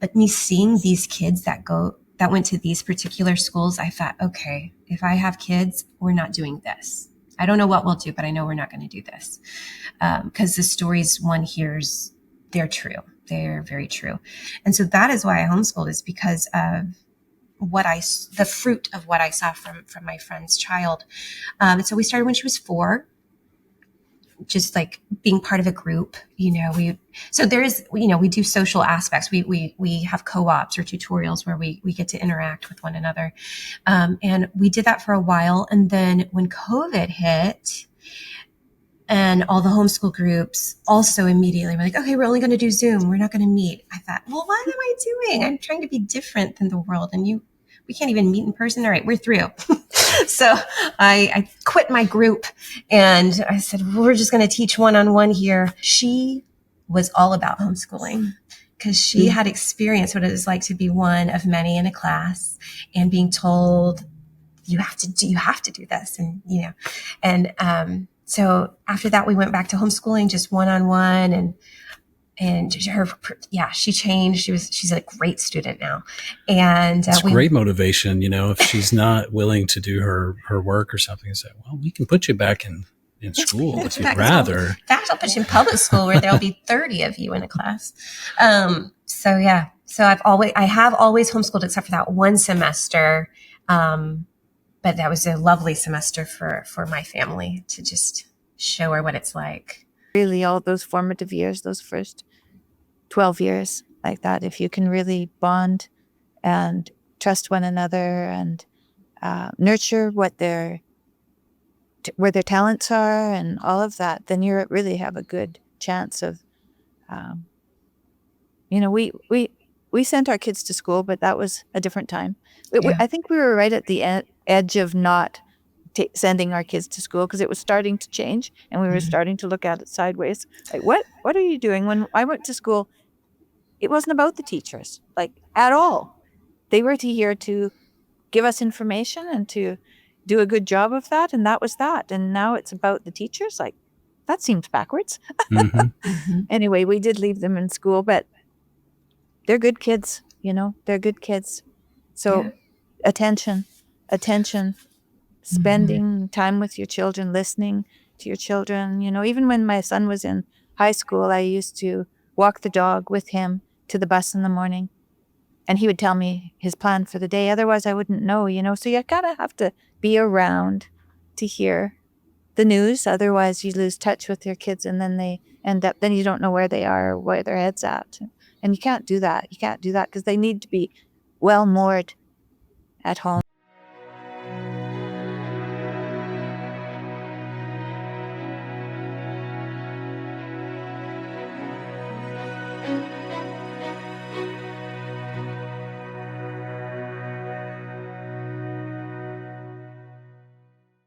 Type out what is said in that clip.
But me seeing these kids that went to these particular schools, I thought, okay, if I have kids, we're not doing this. I don't know what we'll do, but I know we're not going to do this. Because the stories one hears, they're true. They're very true. And so that is why I homeschooled, is because of the fruit of what I saw from my friend's child. And so we started when she was 4, just like being part of a group, so there is, we do social aspects. We have co-ops or tutorials where we get to interact with one another. And we did that for a while. And then when COVID hit, and all the homeschool groups also immediately were like, okay, we're only going to do Zoom. We're not going to meet. I thought, well, what am I doing? I'm trying to be different than the world. And we can't even meet in person. All right, we're through. So I quit my group and I said, well, we're just going to teach one-on-one here. She was all about homeschooling because she had experienced what it was like to be one of many in a class and being told, you have to do this. And, so after that, we went back to homeschooling, just one-on-one, and she changed. She's a great student now. And it's great motivation, if she's not willing to do her work or something, say, well, we can put you back in school if you'd rather. In fact, I'll put you in public school where there'll be 30 of you in a class. So I have always homeschooled except for that one semester. But that was a lovely semester for my family to just show her what it's like. Really, all those formative years, those first 12 years like that, if you can really bond and trust one another and nurture where their talents are and all of that, then you really have a good chance of, we sent our kids to school, but that was a different time. I think we were right at the edge of not sending our kids to school because it was starting to change and we were starting to look at it sideways. Like, what are you doing? When I went to school, it wasn't about the teachers, like, at all. They were here to give us information and to do a good job of that, and that was that. And now it's about the teachers. Like, that seems backwards. Anyway, we did leave them in school, but they're good kids, they're good kids. So attention, spending time with your children, listening to your children. Even when my son was in high school, I used to walk the dog with him to the bus in the morning, and he would tell me his plan for the day. Otherwise, I wouldn't know, So you gotta have to be around to hear the news. Otherwise, you lose touch with your kids, and then then you don't know where they are or where their head's at. And you can't do that. You can't do that because they need to be well moored at home.